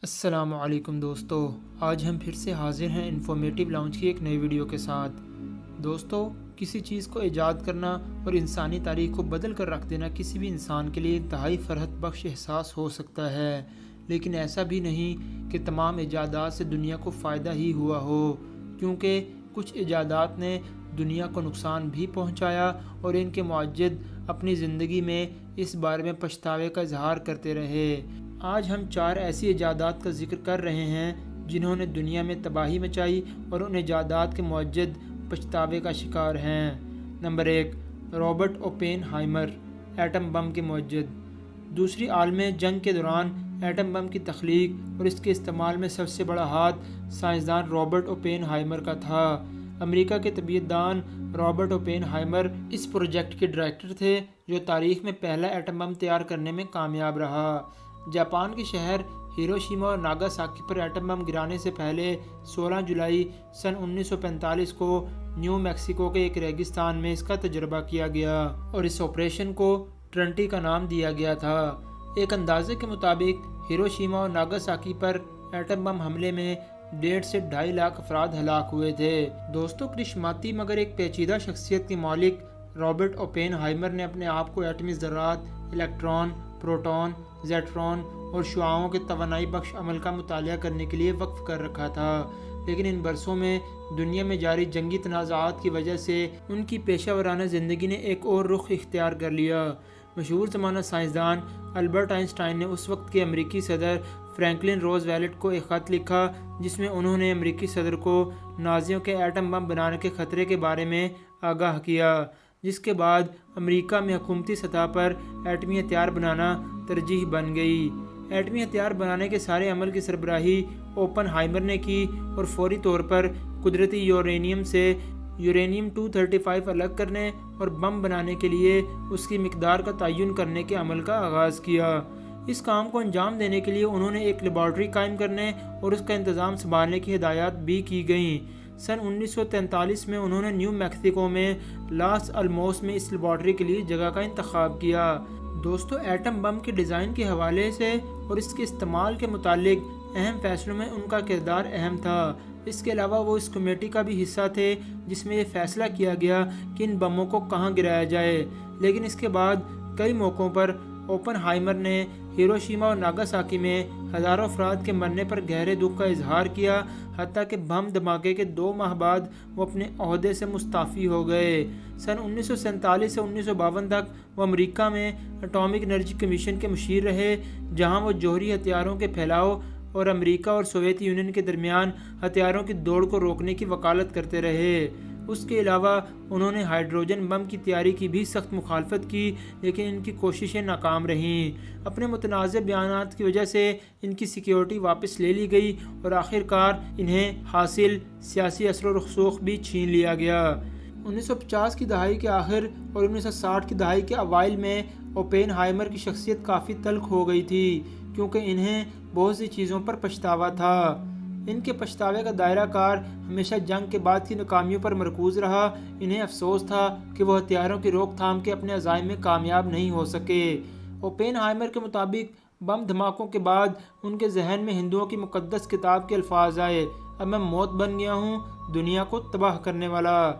السلام علیکم دوستو، آج ہم پھر سے حاضر ہیں انفارمیٹیو لاؤنج کی ایک نئی ویڈیو کے ساتھ۔ دوستو، کسی چیز کو ایجاد کرنا اور انسانی تاریخ کو بدل کر رکھ دینا کسی بھی انسان کے لیے انتہائی فرحت بخش احساس ہو سکتا ہے، لیکن ایسا بھی نہیں کہ تمام ایجادات سے دنیا کو فائدہ ہی ہوا ہو، کیونکہ کچھ ایجادات نے دنیا کو نقصان بھی پہنچایا اور ان کے معجد اپنی زندگی میں اس بارے میں پچھتاوے کا اظہار کرتے رہے۔ آج ہم 4 ایسی ایجادات کا ذکر کر رہے ہیں جنہوں نے دنیا میں تباہی مچائی اور ان ایجادات کے معجد پچھتاوے کا شکار ہیں۔ نمبر 1، Robert Oppenheimer, atom bomb کے معجد۔ دوسری عالمی جنگ کے دوران ایٹم بم کی تخلیق اور اس کے استعمال میں سب سے بڑا ہاتھ سائنسدان رابرٹ اوپن ہائمر کا تھا۔ امریکہ کے طبیعت دان رابرٹ اوپن ہائمر اس پروجیکٹ کے ڈائریکٹر تھے جو تاریخ میں پہلا ایٹم بم تیار کرنے میں کامیاب رہا۔ جاپان کے شہر ہیروشیما اور ناگاساکی پر ایٹم بم گرانے سے پہلے 16 جولائی سن 1945 کو نیو میکسیکو کے ایک ریگستان میں اس کا تجربہ کیا گیا اور اس آپریشن کو ٹرنٹی کا نام دیا گیا تھا۔ ایک اندازے کے مطابق ہیروشیما اور ناگاساکی پر ایٹم بم حملے میں 1.5 سے 2.5 لاکھ افراد ہلاک ہوئے تھے۔ دوستو، کرشماتی مگر ایک پیچیدہ شخصیت کے مالک رابرٹ اوپن ہائمر نے اپنے آپ کو ایٹمی ذرات، الیکٹران، پروٹون، زیٹرون اور شعاعوں کے توانائی بخش عمل کا مطالعہ کرنے کے لیے وقف کر رکھا تھا، لیکن ان برسوں میں دنیا میں جاری جنگی تنازعات کی وجہ سے ان کی پیشہ ورانہ زندگی نے ایک اور رخ اختیار کر لیا۔ مشہور زمانہ سائنسدان البرٹ آئنسٹائن نے اس وقت کے امریکی صدر فرینکلن روز ویلٹ کو ایک خط لکھا جس میں انہوں نے امریکی صدر کو نازیوں کے ایٹم بم بنانے کے خطرے کے بارے میں آگاہ کیا، جس کے بعد امریکہ میں حکومتی سطح پر ایٹمی ہتھیار بنانا ترجیح بن گئی۔ ایٹمی ہتھیار بنانے کے سارے عمل کی سربراہی اوپن ہائمر نے کی اور فوری طور پر قدرتی یورینیم سے یورینیم 235 الگ کرنے اور بم بنانے کے لیے اس کی مقدار کا تعین کرنے کے عمل کا آغاز کیا۔ اس کام کو انجام دینے کے لیے انہوں نے ایک لیبارٹری قائم کرنے اور اس کا انتظام سنبھالنے کی ہدایات بھی کی گئیں۔ سن 1943 میں انہوں نے نیو میکسیکو میں لاس الموس میں اس لیبارٹری کے لیے جگہ کا انتخاب کیا۔ دوستو، ایٹم بم کے ڈیزائن کے حوالے سے اور اس کے استعمال کے متعلق اہم فیصلوں میں ان کا کردار اہم تھا۔ اس کے علاوہ وہ اس کمیٹی کا بھی حصہ تھے جس میں یہ فیصلہ کیا گیا کہ ان بموں کو کہاں گرایا جائے، لیکن اس کے بعد کئی موقعوں پر اوپن ہائمر نے ہیروشیما اور ناگاساکی میں ہزاروں افراد کے مرنے پر گہرے دکھ کا اظہار کیا، حتیٰ کہ بم دھماکے کے 2 ماہ بعد وہ اپنے عہدے سے مستعفی ہو گئے۔ سن 1947 سے 1952 تک وہ امریکہ میں اٹامک انرجی کمیشن کے مشیر رہے، جہاں وہ جوہری ہتھیاروں کے پھیلاؤ اور امریکہ اور سوویت یونین کے درمیان ہتھیاروں کی دوڑ کو روکنے کی وکالت کرتے رہے۔ اس کے علاوہ انہوں نے ہائیڈروجن بم کی تیاری کی بھی سخت مخالفت کی، لیکن ان کی کوششیں ناکام رہیں۔ اپنے متنازع بیانات کی وجہ سے ان کی سیکیورٹی واپس لے لی گئی اور آخرکار انہیں حاصل سیاسی اثر و رسوخ بھی چھین لیا گیا۔ 1950 کی دہائی کے آخر اور 1960 کی دہائی کے اوائل میں اوپن ہائمر کی شخصیت کافی تلخ ہو گئی تھی، کیونکہ انہیں بہت سی چیزوں پر پچھتاوا تھا۔ ان کے پچھتاوے کا دائرہ کار ہمیشہ جنگ کے بعد کی ناکامیوں پر مرکوز رہا۔ انہیں افسوس تھا کہ وہ ہتھیاروں کی روک تھام کے اپنے عزائم میں کامیاب نہیں ہو سکے۔ اوپن ہائمر کے مطابق بم دھماکوں کے بعد ان کے ذہن میں ہندوؤں کی مقدس کتاب کے الفاظ آئے، اب میں موت بن گیا ہوں، دنیا کو تباہ کرنے والا۔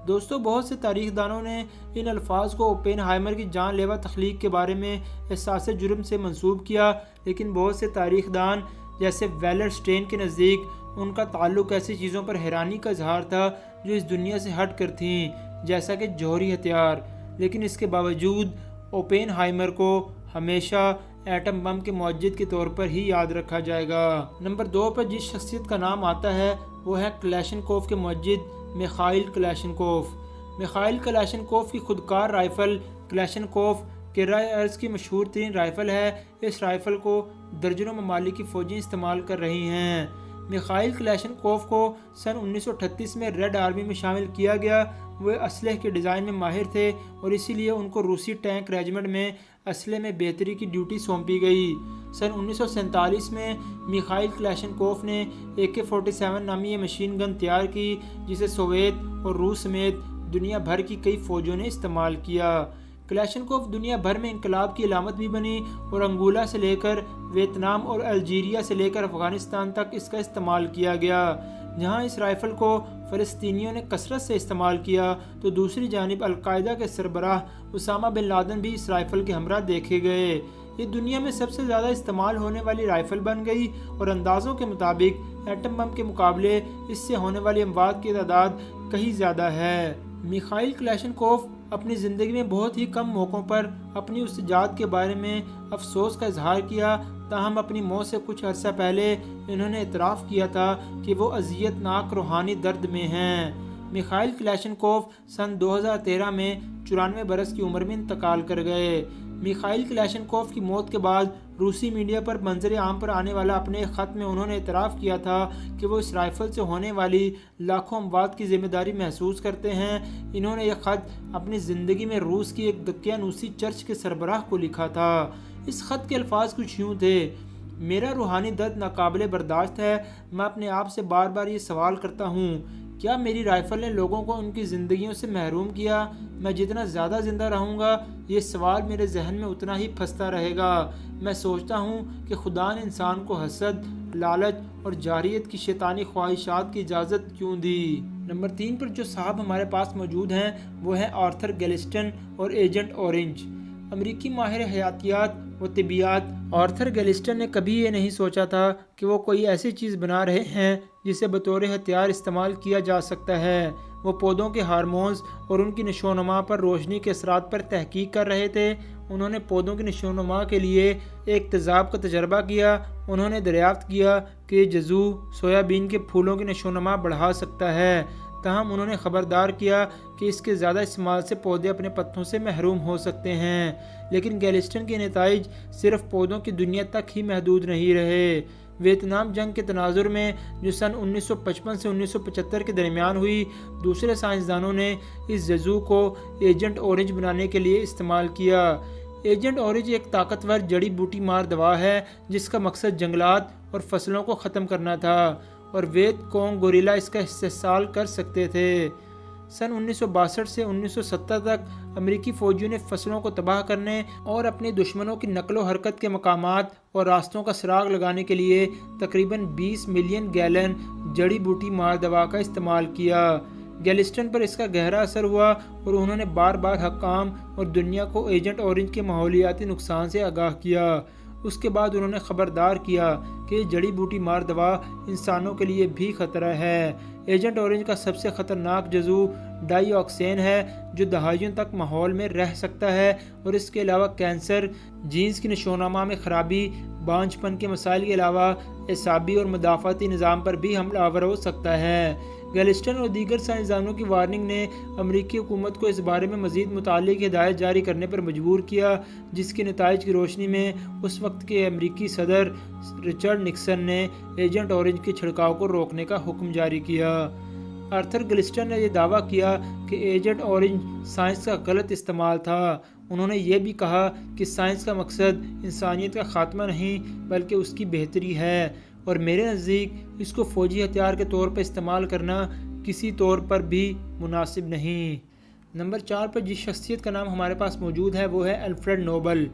دوستو، بہت سے تاریخ دانوں نے ان الفاظ کو اوپن ہائمر کی جان لیوا تخلیق کے بارے میں احساس جرم سے منسوب کیا، لیکن بہت سے تاریخ دان جیسے ویلر سٹین کے نزدیک ان کا تعلق ایسی چیزوں پر حیرانی کا اظہار تھا جو اس دنیا سے ہٹ کر تھیں، جیسا کہ جوہری ہتھیار۔ لیکن اس کے باوجود اوپن ہائمر کو ہمیشہ ایٹم بم کے معجد کے طور پر ہی یاد رکھا جائے گا۔ نمبر 2 پر جس شخصیت کا نام آتا ہے وہ ہے کلاشنکوف کے معجد میخائیل کلاشنکوف۔ میخائیل کلاشنکوف کی خودکار رائفل کلاشنکوف کرۂ ارض کی مشہور ترین رائفل ہے۔ اس رائفل کو درجنوں ممالک کی فوجیں استعمال کر رہی ہیں۔ میخائیل کلاشنکوف کو سن 1938 میں ریڈ آرمی میں شامل کیا گیا۔ وہ اسلحے کے ڈیزائن میں ماہر تھے اور اسی لیے ان کو روسی ٹینک ریجمنٹ میں اسلحے میں بہتری کی ڈیوٹی سونپی گئی۔ سن 1947 میں میخائیل کلاشنکوف نے AK-47 نامی یہ مشین گن تیار کی، جسے سوویت اور روس سمیت دنیا بھر کی کئی فوجوں نے استعمال کیا۔ کلاشنکوف دنیا بھر میں انقلاب کی علامت بھی بنی اور انگولا سے لے کر ویتنام اور الجیریا سے لے کر افغانستان تک اس کا استعمال کیا گیا۔ جہاں اس رائفل کو فلسطینیوں نے کثرت سے استعمال کیا تو دوسری جانب القاعدہ کے سربراہ اسامہ بن لادن بھی اس رائفل کے ہمراہ دیکھے گئے۔ یہ دنیا میں سب سے زیادہ استعمال ہونے والی رائفل بن گئی اور اندازوں کے مطابق ایٹم بم کے مقابلے اس سے ہونے والی اموات کی تعداد کہیں زیادہ ہے۔ میخائیل کلاشنکوف اپنی زندگی میں بہت ہی کم موقعوں پر اپنی اس ایجاد کے بارے میں افسوس کا اظہار کیا، تاہم اپنی موت سے کچھ عرصہ پہلے انہوں نے اعتراف کیا تھا کہ وہ اذیت ناک روحانی درد میں ہیں۔ میخائیل کلاشنکوف سن 2013 میں 94 برس کی عمر میں انتقال کر گئے۔ میخائیل کلاشنکوف کی موت کے بعد روسی میڈیا پر منظر عام پر آنے والا اپنے ایک خط میں انہوں نے اعتراف کیا تھا کہ وہ اس رائفل سے ہونے والی لاکھوں اموات کی ذمہ داری محسوس کرتے ہیں۔ انہوں نے یہ خط اپنی زندگی میں روس کی ایک دقیانوسی چرچ کے سربراہ کو لکھا تھا۔ اس خط کے الفاظ کچھ یوں تھے: میرا روحانی درد ناقابل برداشت ہے۔ میں اپنے آپ سے بار بار یہ سوال کرتا ہوں، کیا میری رائفل نے لوگوں کو ان کی زندگیوں سے محروم کیا؟ میں جتنا زیادہ زندہ رہوں گا یہ سوال میرے ذہن میں اتنا ہی پھنستا رہے گا۔ میں سوچتا ہوں کہ خدا نے انسان کو حسد، لالچ اور جاریت کی شیطانی خواہشات کی اجازت کیوں دی؟ نمبر 3 پر جو صاحب ہمارے پاس موجود ہیں وہ ہیں آرتھر گیلسٹن اور ایجنٹ اورنج۔ امریکی ماہر حیاتیات و طبیعیات آرتھر گیلسٹن نے کبھی یہ نہیں سوچا تھا کہ وہ کوئی ایسی چیز بنا رہے ہیں جسے بطور ہتھیار استعمال کیا جا سکتا ہے۔ وہ پودوں کے ہارمونز اور ان کی نشو و نما پر روشنی کے اثرات پر تحقیق کر رہے تھے۔ انہوں نے پودوں کی نشو و نما کے لیے ایک تیزاب کا تجربہ کیا۔ انہوں نے دریافت کیا کہ یہ جزو سویا بین کے پھولوں کی نشو و نما بڑھا سکتا ہے، تاہم انہوں نے خبردار کیا کہ اس کے زیادہ استعمال سے پودے اپنے پتوں سے محروم ہو سکتے ہیں۔ لیکن گیلسٹن کے نتائج صرف پودوں کی دنیا تک ہی محدود نہیں رہے۔ ویتنام جنگ کے تناظر میں جو سن 1955 سے 1975 کے درمیان ہوئی، دوسرے سائنسدانوں نے اس جزو کو ایجنٹ اورنج بنانے کے لیے استعمال کیا۔ ایجنٹ اورنج ایک طاقتور جڑی بوٹی مار دوا ہے جس کا مقصد جنگلات اور فصلوں کو ختم کرنا تھا، اور ویت کونگ گوریلا اس کا استحصال کر سکتے تھے۔ سن 1962 سے 1970 تک امریکی فوجیوں نے فصلوں کو تباہ کرنے اور اپنے دشمنوں کی نقل و حرکت کے مقامات اور راستوں کا سراغ لگانے کے لیے تقریباً 20 ملین گیلن جڑی بوٹی مار دوا کا استعمال کیا۔ گیلسٹن پر اس کا گہرا اثر ہوا اور انہوں نے بار بار حکام اور دنیا کو ایجنٹ اورنج کے ماحولیاتی نقصان سے آگاہ کیا۔ اس کے بعد انہوں نے خبردار کیا کہ یہ جڑی بوٹی مار دوا انسانوں کے لیے بھی خطرہ ہے۔ ایجنٹ اورنج کا سب سے خطرناک جزو ڈائی آکسین ہے جو دہائیوں تک ماحول میں رہ سکتا ہے، اور اس کے علاوہ کینسر، جینز کی نشو و نما میں خرابی، بانجھ پن کے مسائل کے علاوہ اعصابی اور مدافعتی نظام پر بھی حملہ آور ہو سکتا ہے۔ گیلسٹن اور دیگر سائنسدانوں کی وارننگ نے امریکی حکومت کو اس بارے میں مزید مطالعے کی ہدایت جاری کرنے پر مجبور کیا، جس کے نتائج کی روشنی میں اس وقت کے امریکی صدر رچرڈ نکسن نے ایجنٹ اورنج کے چھڑکاؤ کو روکنے کا حکم جاری کیا۔ آرتھر گیلسٹن نے یہ دعویٰ کیا کہ ایجنٹ اورنج سائنس کا غلط استعمال تھا۔ انہوں نے یہ بھی کہا کہ سائنس کا مقصد انسانیت کا خاتمہ نہیں بلکہ اس کی بہتری ہے، اور میرے نزدیک اس کو فوجی ہتھیار کے طور پر استعمال کرنا کسی طور پر بھی مناسب نہیں۔ نمبر 4 پر جس شخصیت کا نام ہمارے پاس موجود ہے وہ ہے الفریڈ نوبل۔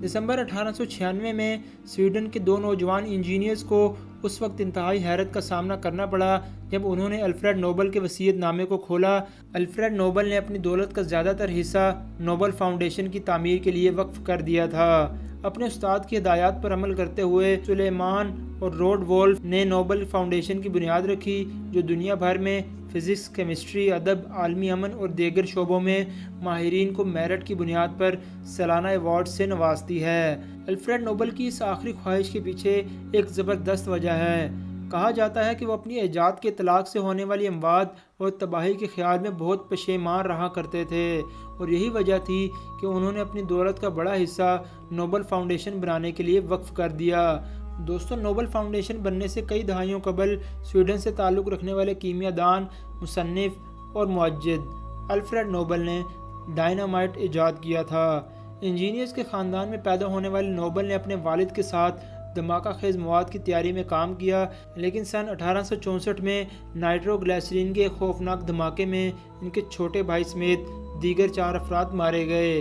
دسمبر 1896 میں سویڈن کے 2 نوجوان انجینئرز کو اس وقت انتہائی حیرت کا سامنا کرنا پڑا جب انہوں نے الفریڈ نوبل کے وصیت نامے کو کھولا۔ الفریڈ نوبل نے اپنی دولت کا زیادہ تر حصہ نوبل فاؤنڈیشن کی تعمیر کے لیے وقف کر دیا تھا۔ اپنے استاد کی ہدایات پر عمل کرتے ہوئے سلیمان اور روڈ وولف نے نوبل فاؤنڈیشن کی بنیاد رکھی، جو دنیا بھر میں فزکس، کیمسٹری، ادب، عالمی امن اور دیگر شعبوں میں ماہرین کو میرٹ کی بنیاد پر سالانہ ایوارڈ سے نوازتی ہے۔ الفریڈ نوبل کی اس آخری خواہش کے پیچھے ایک زبردست وجہ ہے۔ کہا جاتا ہے کہ وہ اپنی ایجاد کے اطلاق سے ہونے والی اموات اور تباہی کے خیال میں بہت پشیمان رہا کرتے تھے، اور یہی وجہ تھی کہ انہوں نے اپنی دولت کا بڑا حصہ نوبل فاؤنڈیشن بنانے کے لیے وقف کر دیا۔ دوستو، نوبل فاؤنڈیشن بننے سے کئی دہائیوں قبل سویڈن سے تعلق رکھنے والے کیمیا دان، مصنف اور معجد الفریڈ نوبل نے ڈائنامائٹ ایجاد کیا تھا۔ انجینئرز کے خاندان میں پیدا ہونے والے نوبل نے اپنے والد کے ساتھ دھماکہ خیز مواد کی تیاری میں کام کیا، لیکن سن 1864 میں نائٹرو گلیسرین کے خوفناک دھماکے میں ان کے چھوٹے بھائی سمیت دیگر 4 افراد مارے گئے۔